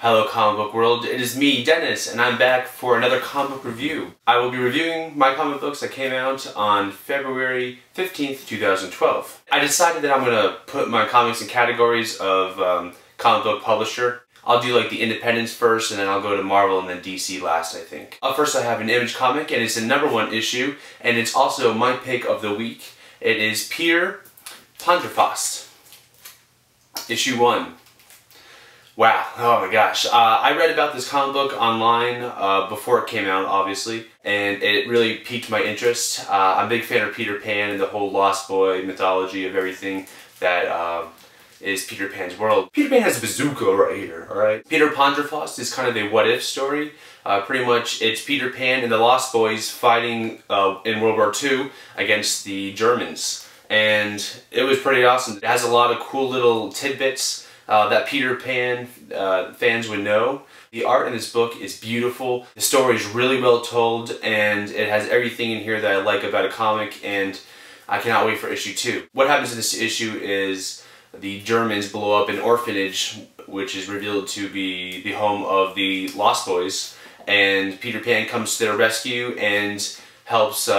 Hello comic book world, it is me, Dennis, and I'm back for another comic book review. I will be reviewing my comic books that came out on February 15th, 2012. I decided that I'm going to put my comics in categories of comic book publisher. I'll do like the independents first, and then I'll go to Marvel and then DC last, I think. Up first I have an Image comic, and it's the #1 issue, and it's also my pick of the week. It is Peter Panzerfaust, issue 1. Wow, oh my gosh. I read about this comic book online before it came out, obviously, and it really piqued my interest. I'm a big fan of Peter Pan and the whole Lost Boy mythology of everything that is Peter Pan's world. Peter Pan has a bazooka right here, alright? Peter Panzerfaust is kind of a what-if story. Pretty much it's Peter Pan and the Lost Boys fighting in World War II against the Germans. And it was pretty awesome. It has a lot of cool little tidbits that Peter Pan fans would know. The art in this book is beautiful. The story is really well told, and it has everything in here that I like about a comic, and I cannot wait for issue 2. What happens in this issue is the Germans blow up an orphanage, which is revealed to be the home of the Lost Boys, and Peter Pan comes to their rescue and helps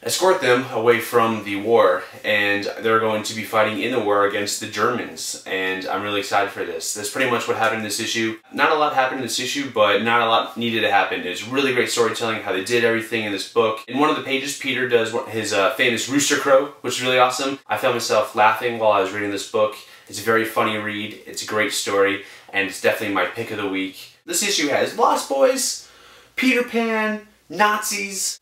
escort them away from the war, and they're going to be fighting in the war against the Germans, and I'm really excited for this. That's pretty much what happened in this issue. Not a lot happened in this issue, but not a lot needed to happen. It's really great storytelling, how they did everything in this book. In one of the pages, Peter does his famous rooster crow, which is really awesome. I found myself laughing while I was reading this book. It's a very funny read, it's a great story, and it's definitely my pick of the week. This issue has Lost Boys, Peter Pan, Nazis,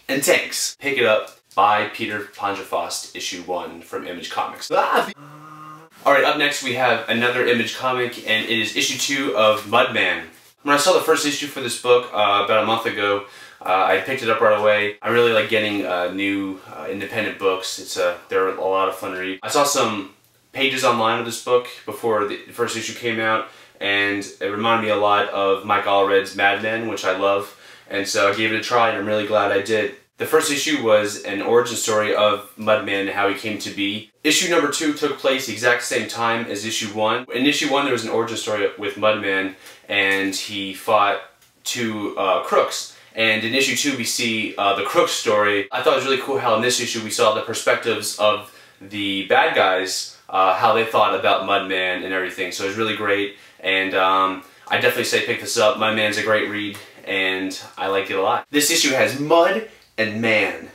and tanks. Pick it up by Peter Panzerfaust, issue 1 from Image Comics. Alright, up next we have another Image comic, and it is issue 2 of Mudman. When I saw the first issue for this book about a month ago, I picked it up right away. I really like getting new independent books. They're a lot of fun to read. I saw some pages online of this book before the first issue came out, and it reminded me a lot of Mike Allred's Mad Men, which I love. And so I gave it a try, and I'm really glad I did. The first issue was an origin story of Mudman and how he came to be. Issue number 2 took place the exact same time as issue 1. In issue 1 there was an origin story with Mudman, and he fought 2 crooks. And in issue 2 we see the crook story. I thought it was really cool how in this issue we saw the perspectives of the bad guys, how they thought about Mudman and everything. So it was really great, and I definitely say pick this up. Mudman's a great read, and I liked it a lot. This issue has Mud and Man,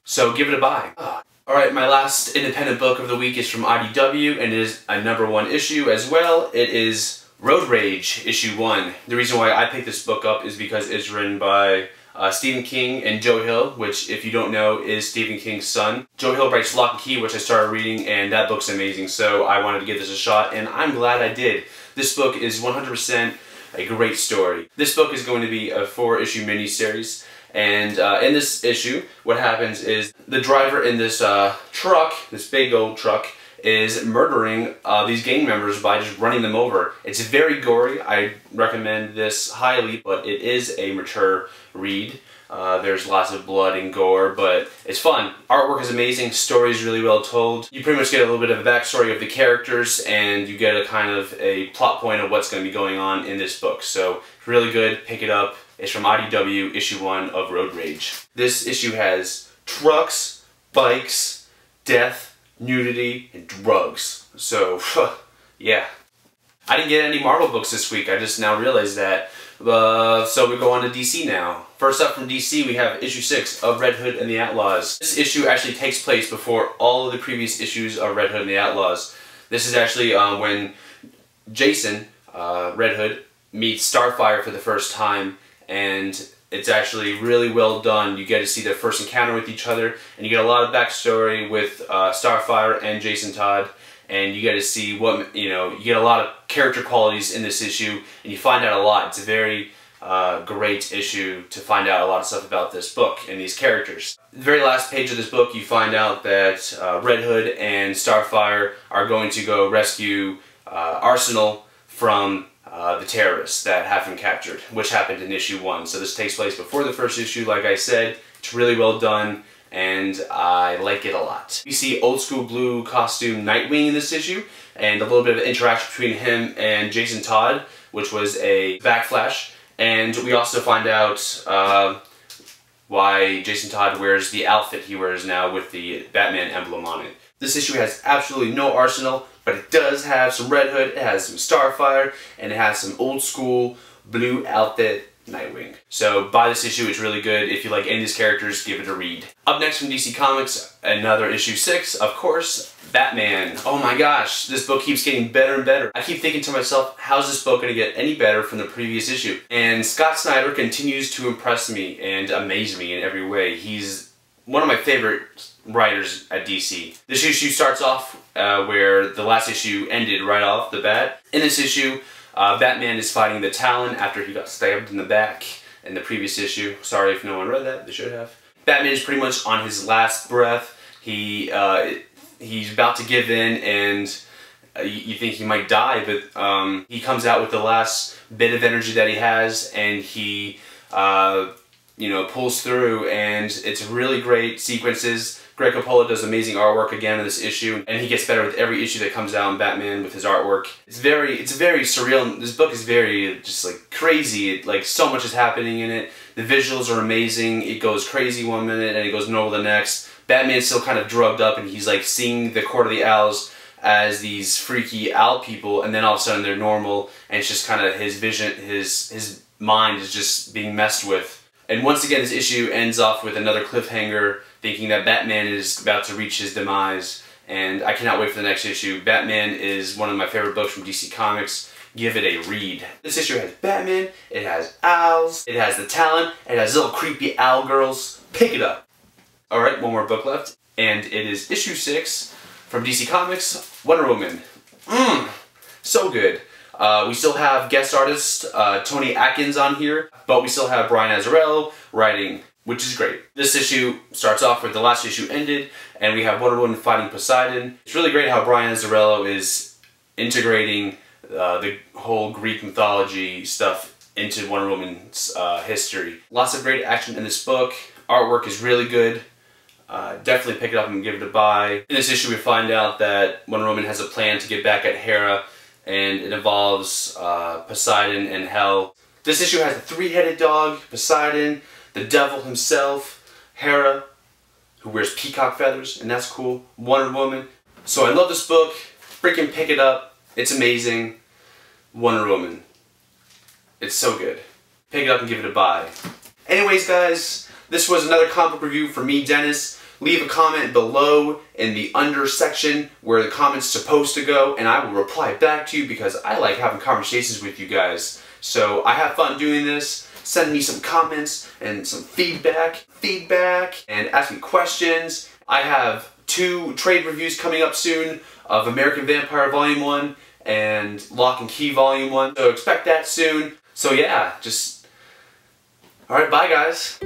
so give it a buy. Alright, my last independent book of the week is from IDW, and it is a #1 issue as well. It is Road Rage, issue 1. The reason why I picked this book up is because it's written by Stephen King and Joe Hill, which, if you don't know, is Stephen King's son. Joe Hill writes Lock and Key, which I started reading, and that book's amazing, so I wanted to give this a shot, and I'm glad I did. This book is 100% a great story. This book is going to be a 4-issue miniseries. And in this issue, what happens is the driver in this truck, this big old truck, is murdering these gang members by just running them over. It's very gory. I recommend this highly, but it is a mature read. There's lots of blood and gore, but it's fun. Artwork is amazing, story is really well told. You pretty much get a little bit of a backstory of the characters, and you get a kind of a plot point of what's going to be going on in this book. So, really good, pick it up. It's from IDW, issue 1 of Road Rage. This issue has trucks, bikes, death, nudity, and drugs. So, yeah. I didn't get any Marvel books this week, I just now realized that. So we go on to DC now. First up from DC, we have issue 6 of Red Hood and the Outlaws. This issue actually takes place before all of the previous issues of Red Hood and the Outlaws. This is actually when Jason, Red Hood, meets Starfire for the first time, and it's actually really well done. You get to see their first encounter with each other, and you get a lot of backstory with Starfire and Jason Todd, and you get to see what, you get a lot of character qualities in this issue, and you find out a lot. It's a very great issue to find out a lot of stuff about this book and these characters. The very last page of this book, you find out that Red Hood and Starfire are going to go rescue Arsenal from the terrorists that have him captured, which happened in issue 1. So this takes place before the first issue, like I said. It's really well done, and I like it a lot. We see old school blue costume Nightwing in this issue, and a little bit of interaction between him and Jason Todd, which was a backflash. And we also find out why Jason Todd wears the outfit he wears now with the Batman emblem on it. This issue has absolutely no arsenal, but it does have some Red Hood, it has some Starfire, and it has some old school blue outfit Nightwing. So buy this issue, it's really good. If you like any of these characters, give it a read. Up next from DC Comics, another issue 6, of course, Batman. Oh my gosh, this book keeps getting better and better. I keep thinking to myself, how's this book going to get any better from the previous issue? And Scott Snyder continues to impress me and amaze me in every way. He's one of my favorite writers at DC. This issue starts off where the last issue ended right off the bat. In this issue, Batman is fighting the Talon after he got stabbed in the back in the previous issue. Sorry if no one read that, they should have. Batman is pretty much on his last breath. He's about to give in, and you think he might die, but he comes out with the last bit of energy that he has, and he you know, pulls through, and it's really great sequences. Greg Capullo does amazing artwork again in this issue, and he gets better with every issue that comes out in Batman with his artwork. It's very surreal. This book is very just like crazy. Like so much is happening in it. The visuals are amazing. It goes crazy one minute and it goes normal the next. Batman's still kind of drugged up, and he's like seeing the Court of the Owls as these freaky owl people, and then all of a sudden they're normal, and it's just kind of his vision, his mind is just being messed with. And once again, this issue ends off with another cliffhanger, thinking that Batman is about to reach his demise, and I cannot wait for the next issue. Batman is one of my favorite books from DC Comics. Give it a read. This issue has Batman, it has owls, it has the Talon, it has little creepy owl girls. Pick it up. Alright, one more book left, and it is issue 6 from DC Comics, Wonder Woman. So good. We still have guest artist Tony Atkins on here, but we still have Brian Azzarello writing, which is great. This issue starts off where the last issue ended, and we have Wonder Woman fighting Poseidon. It's really great how Brian Azzarello is integrating the whole Greek mythology stuff into Wonder Woman's history. Lots of great action in this book. Artwork is really good. Definitely pick it up and give it a buy. In this issue we find out that Wonder Woman has a plan to get back at Hera, and it involves Poseidon and Hell. This issue has a three-headed dog, Poseidon, the devil himself, Hera, who wears peacock feathers, and that's cool, Wonder Woman. So I love this book. Freaking pick it up. It's amazing. Wonder Woman. It's so good. Pick it up and give it a buy. Anyways, guys, this was another comic book review for me, Dennis. Leave a comment below in the under section where the comment's supposed to go, and I will reply back to you because I like having conversations with you guys. So I have fun doing this. Send me some comments and some feedback, and ask me questions. I have 2 trade reviews coming up soon of American Vampire Volume 1 and Lock and Key Volume 1. So expect that soon. So yeah, just... Alright, bye guys.